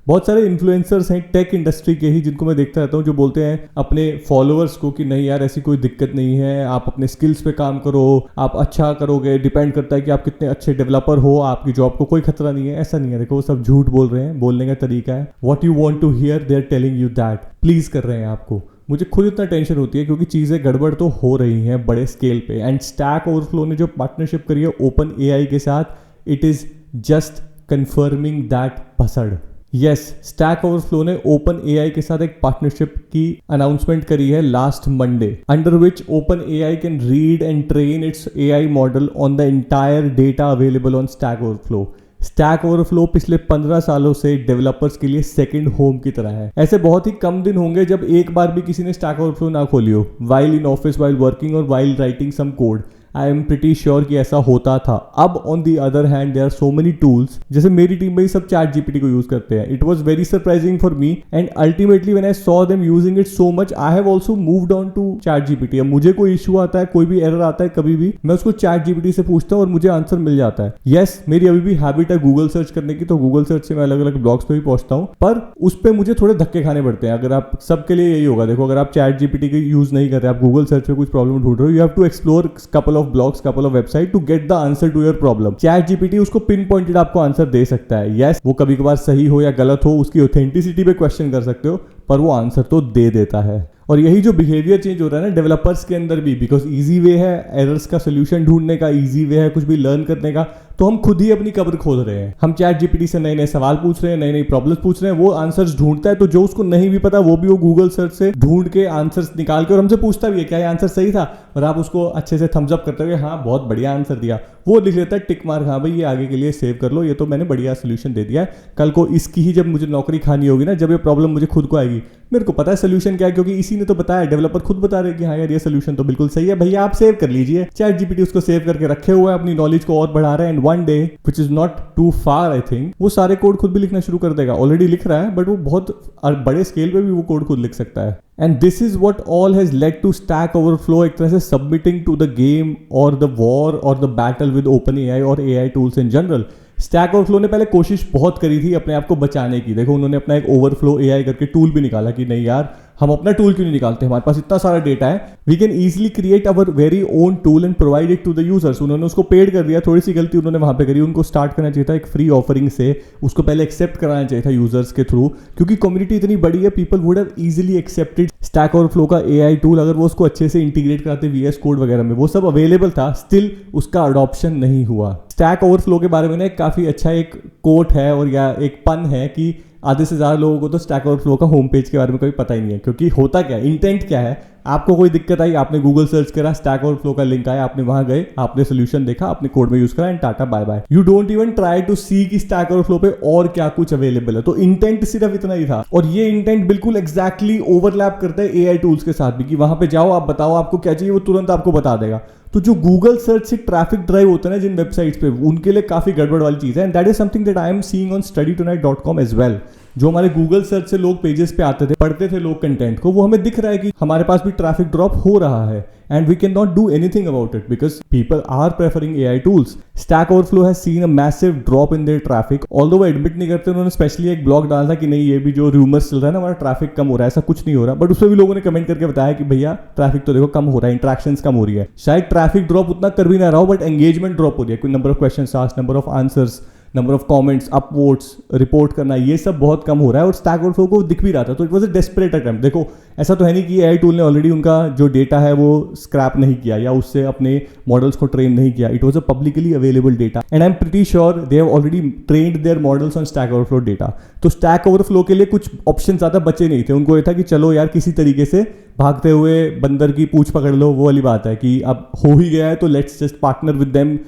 बहुत सारे इन्फ्लुएंसर्स हैं टेक इंडस्ट्री के ही जिनको मैं देखता रहता हूँ, जो बोलते हैं अपने फॉलोअर्स को कि नहीं यार ऐसी कोई दिक्कत नहीं है, आप अपने स्किल्स पे काम करो, आप अच्छा करोगे, डिपेंड करता है कि आप कितने अच्छे डेवलपर हो, आपकी जॉब को कोई खतरा नहीं है। ऐसा नहीं है, देखो वो सब झूठ बोल रहे हैं, बोलने का तरीका है। What you want to hear they are telling you that, please कर रहे हैं आपको। मुझे खुद इतना टेंशन होती है क्योंकि चीज़ें गड़बड़ तो हो रही हैं बड़े स्केल पे। एंड स्टैक ओवरफ्लो ने जो पार्टनरशिप करी है ओपन एआई के साथ, it is just confirming that पसड़। यस, स्टैक ओवरफ्लो ने ओपन एआई के साथ एक पार्टनरशिप की अनाउंसमेंट करी है last Monday, under which OpenAI can read and train its AI model on the entire data available on Stack Overflow. Stack Overflow पिछले 15 सालों से डेवलपर्स के लिए सेकंड होम की तरह है। ऐसे बहुत ही कम दिन होंगे जब एक बार भी किसी ने स्टैक ओवरफ्लो ना खोली हो, while in office, while working और while writing some code. I am pretty sure कि ऐसा होता था। अब on the other hand there are so many tools, जैसे मेरी टीम में ही सब चैट जीपीटी को यूज करते हैं। It was very surprising for me and ultimately when I saw them using it so much, I have also moved on to ChatGPT. अब मुझे कोई इशू आता है, कोई भी एरर आता है कभी भी, मैं उसको चैट जीपीटी से पूछता हूँ और मुझे आंसर मिल जाता है। यस, मेरी अभी भी हैबिट है गूगल सर्च करने की, तो गूगल सर्च से मैं अलग अलग ब्लॉग्स पे भी पहुंचता हूँ, पर उस पर मुझे थोड़े धक्के खाने पड़ते हैं। अगर आप सबके लिए यही होगा, देखो अगर आप चैट जीपीटी का यूज नहीं कर रहे, आप गूगल सर्च पे कुछ प्रॉब्लम ढूंढ रहे हो, you have to explore couple of blogs, couple of website to get the answer to your problem. ChatGPT उसको पिन पॉइंटेड आपको आंसर दे सकता है। यस, वो कभी कभार सही हो या गलत हो, उसकी ऑथेंटिसिटी पे क्वेश्चन कर सकते हो, पर वो आंसर तो दे देता है। और यही जो बिहेवियर चेंज हो रहा है ना डेवलपर्स के अंदर भी, बिकॉज ईजी वे है एरर्स का सोल्यूशन ढूंढने का, ईजी वे है कुछ भी लर्न करने का, तो हम खुद ही अपनी कब्र खोद रहे हैं। हम चैट जीपीटी से नए नए सवाल पूछ रहे हैं, नई नई प्रॉब्लम्स पूछ रहे हैं, वो आंसर्स ढूंढता है, तो जो उसको नहीं भी पता वो भी वो गूगल सर्च से ढूंढ के आंसर्स निकाल के और हमसे पूछता भी है क्या ये आंसर सही था, और आप उसको अच्छे से थम्स अप करते हुए हाँ बहुत बढ़िया आंसर दिया, वो लिख लेता है टिक मार्क, हाँ भाई ये आगे के लिए सेव कर लो, ये तो मैंने बढ़िया सोल्यूशन दे दिया है। कल को इसकी ही जब मुझे नौकरी खानी होगी ना, जब ये प्रॉब्लम मुझे खुद को आएगी, मेरे को पता है सोल्यूशन क्या है, क्योंकि इसी ने तो बताया, डेवलपर खुद बता रहे हैं कि हाँ यार ये सोल्यूशन तो बिल्कुल सही है, भैया आप सेव कर लीजिए। चैट जीपीटी उसको सेव करके रखे हुए है, अपनी नॉलेज को और बढ़ा रहे हैं, and one day which is not too far I think, वो सारे कोड खुद भी लिखना शुरू कर देगा। ऑलरेडी लिख रहा है, बट वो बहुत बड़े स्केल पे भी वो कोड खुद लिख सकता है। And this is what all has led to Stack Overflow एक तरह से सबमिटिंग टू द गेम और द वॉर और the battle with OpenAI और AI tools in general. Stack Overflow ने पहले कोशिश बहुत करी थी अपने आप को बचाने की। देखो उन्होंने अपना एक ओवरफ्लो एआई करके टूल भी निकाला कि नहीं यार हम अपना टूल क्यों नहीं निकालते, हमारे पास इतना सारा डेटा है, we can easily create our very own tool and provide it to the users. उन्होंने उसको पेड कर दिया, थोड़ी सी गलती उन्होंने वहां पे करी, उनको स्टार्ट करना चाहिए था एक फ्री ऑफरिंग से, उसको पहले एक्सेप्ट कराना चाहिए था यूजर्स के थ्रू, क्योंकि कम्युनिटी इतनी बड़ी है, people would have easily accepted stack overflow का एआई टूल अगर वो उसको अच्छे से इंटीग्रेट कराते वीएस कोड वगैरह में, वो सब अवेलेबल था, स्टिल उसका अडॉप्शन नहीं हुआ। स्टैक ओवरफ्लो के बारे में ना काफी अच्छा एक कोट है और या एक पन है कि आधे से ज़्यादा लोगों को तो स्टैक ओवरफ्लो का होम पेज के बारे में कभी पता ही नहीं है, क्योंकि होता क्या है, इंटेंट क्या है। आपको कोई दिक्कत आई, आपने गूगल सर्च करा, स्टैक ओवरफ्लो का लिंक आया, आपने वहां गए, आपने सोल्यूशन देखा, आपने कोड में यूज करा and tata bye bye. You don't even try to see कि स्टैक ओवरफ्लो पे और क्या कुछ अवेलेबल है। तो इंटेंट सिर्फ इतना ही था, और ये इंटेंट बिल्कुल एग्जैक्टली ओवरलैप करता है एआई टूल्स के साथ भी, कि वहां पे जाओ, आप बताओ आपको क्या चाहिए, वो तुरंत आपको बता देगा। तो जो गूगल सर्च से ट्रैफिक ड्राइव होता है ना जिन वेबसाइट्स पे, उनके लिए काफी गड़बड़ वाली चीज है। And that is something that I am seeing on studytonight.com as well. जो हमारे गूगल सर्च से लोग पेजेस पे आते थे, पढ़ते थे लोग कंटेंट को, वो हमें दिख रहा है कि हमारे पास भी ट्रैफिक ड्रॉप हो रहा है, and we can not do anything about it because people are preferring AI tools. Stack Overflow has seen a massive drop in their traffic, although वो एडमिट नहीं करते। उन्होंने स्पेशली एक ब्लॉग डाला था कि नहीं ये भी जो रूमर्स चल रहा है ना, हमारा ट्रैफिक कम हो रहा है, ऐसा कुछ नहीं हो रहा, बट उसमें भी लोगों ने कमेंट करके बताया कि भैया ट्रैफिक तो देखो कम हो रहा है, इंट्रैक्शंस कम हो रही है। शायद ट्रैफिक ड्रॉप उतना कर भी ना रहा हो, बट एंगेजमेंट ड्रॉप हो रही है, कोई number of questions asked, number of answers, number of comments, upvotes, report करना, ये सब बहुत कम हो रहा है, और स्टैक ओवरफ्लो को दिख भी रहा था। तो it was a desperate attempt. देखो ऐसा तो है नहीं कि एआई टूल ने ऑलरेडी उनका जो डेटा है वो स्क्रैप नहीं किया या उससे अपने मॉडल्स को ट्रेन नहीं किया। It was a publicly available data and I am pretty sure they have already trained their models on Stack Overflow data. तो स्टैक ओवरफ्लो के लिए कुछ ऑप्शन ज्यादा बचे नहीं थे। उनको ये था कि चलो यार किसी तरीके से भागते हुए बंदर की पूंछ पकड़ लो, वो वाली बात है कि अब हो ही गया है तो let's just partner with them,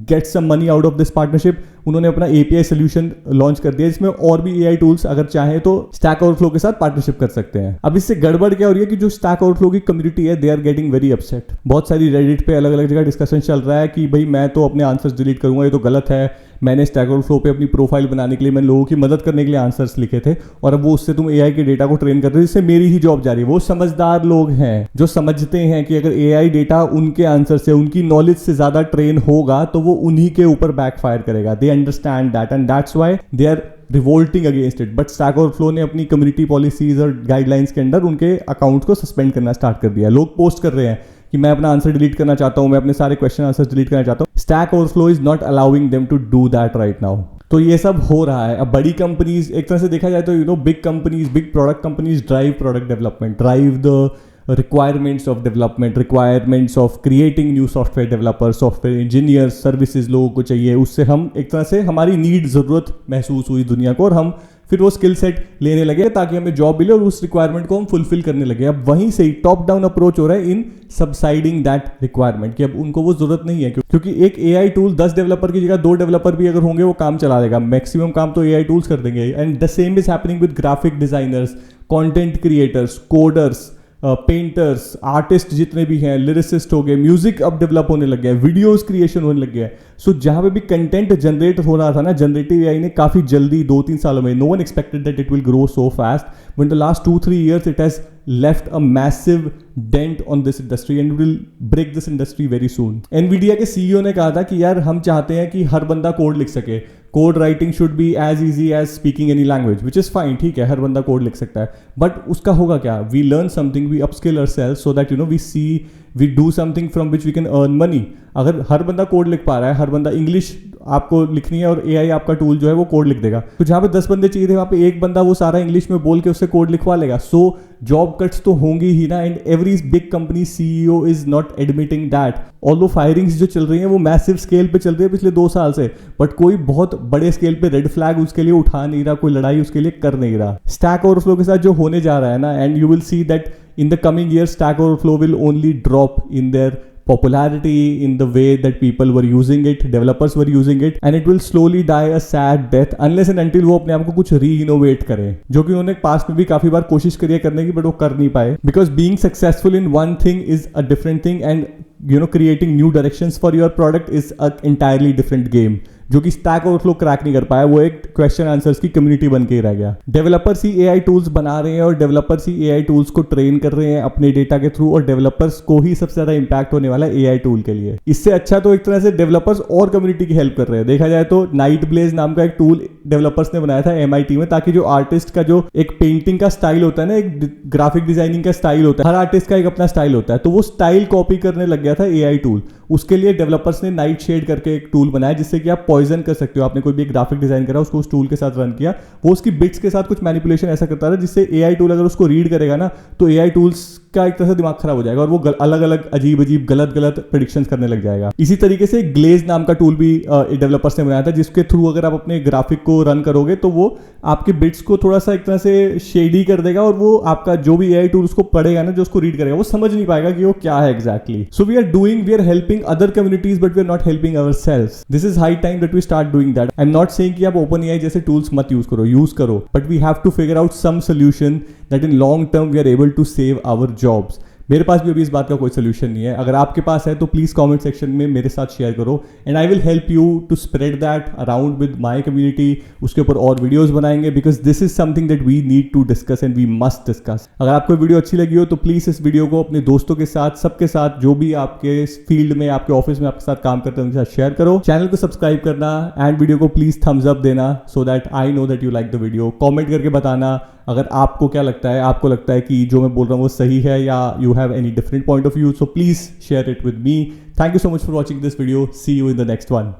get some money out of this partnership. उन्होंने अपना एपीआई सोल्यूशन लॉन्च कर दिया जिसमें और भी एआई टूल्स अगर चाहे तो स्टैक ओवरफ्लो के साथ पार्टनरशिप कर सकते हैं। अब इससे गड़बड़ क्या हो रही है कि जो स्टैक ओवरफ्लो की कम्युनिटी है, they are getting very upset. बहुत सारी रेडिट पे अलग अलग जगह डिस्कशन चल रहा है कि भाई मैं तो अपने आंसर्स डिलीट करूंगा, ये तो गलत है, मैंने स्टैक ओवरफ्लो पे अपनी प्रोफाइल बनाने के लिए मैंने लोगों की मदद करने के लिए आंसर्स लिखे थे, और अब वो उससे तुम एआई के डेटा को ट्रेन कर रहे हो, जिससे मेरी ही जॉब जा रही है। वो समझदार लोग हैं जो समझते हैं कि अगर एआई डेटा उनके आंसर से, उनकी नॉलेज से ज्यादा ट्रेन होगा तो वो उन्हीं के ऊपर बैकफायर करेगा। They understand that and that's why they are revolting against it. But Stack Overflow ने अपनी कम्युनिटी पॉलिसीज और गाइडलाइंस के अंडर उनके अकाउंट्स को सस्पेंड करना स्टार्ट कर दिया. लोग पोस्ट कर रहे हैं कि मैं अपना आंसर डिलीट करना चाहता हूं, मैं अपने सारे क्वेश्चन आंसर डिलीट करना चाहता हूं. Stack Overflow is not allowing them to do that right now. तो ये सब हो रहा है. अब बड़ी कंपनीज, एक तरह से देखा जाए तो big companies, big product companies drive product development, drive the requirements of development, requirements of creating new software developers, software engineers, services लोगों को चाहिए. उससे हम एक तरह से हमारी नीड, ज़रूरत महसूस हुई दुनिया को और हम फिर वो स्किल सेट लेने लगे ताकि हमें जॉब मिले और उस रिक्वायरमेंट को हम फुलफिल करने लगे. अब वहीं से ही टॉप डाउन अप्रोच हो रहा है इन सबसाइडिंग दैट रिक्वायरमेंट कि अब उनको वो जरूरत नहीं है, क्योंकि एक AI टूल 10 डेवलपर की जगह 2 डेवलपर भी अगर होंगे वो काम चला देगा. मैक्सिमम काम तो AI टूल्स कर देंगे. And the same is happening with graphic designers, content creators, coders, painters, artist जितने भी हैं, लिरिसिस्ट हो गए, म्यूजिक अब डेवलप होने लग गया है, वीडियोस क्रिएशन होने लग गया है. सो जहां पे भी कंटेंट जनरेट हो रहा था ना, जनरेटिव AI ने काफी जल्दी 2-3 सालों में, no one expected that it will grow so fast, but in the last 2-3 years it has left a massive dent on this industry and will break this industry very soon. Nvidia के CEO ने कहा था कि यार हम चाहते हैं कि हर बंदा कोड लिख सके. Code writing should be as easy as speaking any language, which is fine, ठीक है, हर बंदा कोड लिख सकता है. बट उसका होगा क्या? We learn something, we upskill ourselves so that we see, we do something from which we can earn money. अगर हर बंदा कोड लिख पा रहा है, हर बंदा इंग्लिश आपको लिखनी है और AI आपका टूल जो है वो कोड लिख देगा, तो जहाँ पे 10 बंदे चाहिए थे वहाँ पे एक बंदा वो सारा इंग्लिश में बोल के उससे कोड लिखवा लेगा. सो जॉब कट्स तो होंगी ही ना. And every big company CEO is not admitting that. Although firings जो चल रही हैं वो मैसिव स्केल पे चल रही है पिछले 2 साल से, बट कोई बहुत बड़े स्केल पे रेड फ्लैग उसके लिए उठा नहीं रहा, कोई लड़ाई उसके लिए कर नहीं रहा. स्टैक ओवरफ्लो के साथ जो होने जा रहा है ना, and you will see that in the coming years Stack Overflow will only drop in their popularity, in the way that people were using it, developers were using it, and it will slowly die a sad death unless and until वो अपने आप को कुछ री-इनोवेट करें, जो कि उन्होंने past में भी काफी बार कोशिश करी है करने की, बट वो कर नहीं पाए. Because being successful in one thing is a different thing, and creating new directions for your product is an entirely different game. जो कि स्टैक ओवरफ्लो क्रैक नहीं कर पाया, वो एक क्वेश्चन आंसर्स की कम्युनिटी बन के ही रह गया. डेवलपर्स ही AI टूल्स बना रहे हैं और डेवलपर्स ही AI टूल्स को ट्रेन कर रहे हैं अपने डेटा के थ्रू, और डेवलपर्स को ही सबसे ज्यादा इंपैक्ट होने वाला है AI टूल के लिए. इससे अच्छा तो एक तरह से डेवलपर्स और कम्युनिटी की हेल्प कर रहे हैं. देखा जाए तो नाइट ब्लेज नाम का एक टूल डेवलपर्स ने बनाया था MIT में, ताकि जो आर्टिस्ट का जो एक पेंटिंग का स्टाइल होता है ना, एक ग्राफिक डिजाइनिंग का स्टाइल होता है, हर आर्टिस्ट का एक अपना स्टाइल होता है, तो वो स्टाइल कॉपी करने लग गया था AI टूल. उसके लिए डेवलपर्स ने नाइट शेड करके एक टूल बनाया जिससे कि आप पॉइजन कर सकते हो. आपने कोई भी एक ग्राफिक डिजाइन करा, उसको उस टूल के साथ रन किया, वो उसकी बिट्स के साथ कुछ मैनिपुलेशन ऐसा करता था जिससे AI टूल अगर उसको रीड करेगा ना, तो AI टूल्स का एक तरह से दिमाग खराब हो जाएगा और वो अलग अलग अजीब अजीब गलत गलत प्रेडिक्शंस करने लग जाएगा. इसी तरीके से ग्लेज नाम का टूल भी डेवलपर्स ने बनाया था, जिसके थ्रू अगर आप अपने ग्राफिक को रन करोगे तो वो आपके बिट्स को थोड़ा सा एक तरह से शेडी कर देगा, और वो आपका जो भी AI टूल उसको पढ़ेगा ना, जो उसको रीड करेगा, वो समझ नहीं पाएगा कि वो क्या है exactly. So we are helping other communities, but we are not helping ourselves. This is high time that we start doing that. I am not saying कि आप OpenAI जैसे टूल्स मत यूज करो, but we have to figure out some solution that in long term we are able to save our jobs. मेरे पास भी अभी इस बात का कोई सोल्यूशन नहीं है. अगर आपके पास है तो प्लीज कमेंट सेक्शन में मेरे साथ शेयर करो, and I will help you to spread that around with my community. उसके ऊपर और वीडियोस बनाएंगे, because this is something that we need to discuss and we must discuss. अगर आपको वीडियो अच्छी लगी हो तो प्लीज इस वीडियो को अपने दोस्तों के साथ, सबके साथ, जो भी आपके फील्ड में, आपके ऑफिस में आपके साथ काम करते हैं उनके साथ शेयर करो. चैनल को सब्सक्राइब करना एंड वीडियो को प्लीज थम्स अप देना, so that I know that you like the video. Comment करके बताना अगर आपको क्या लगता है, आपको लगता है कि जो मैं बोल रहा हूँ वो सही है, या you have any different point of view. So please share it with me. Thank you so much for watching this video. See you in the next one.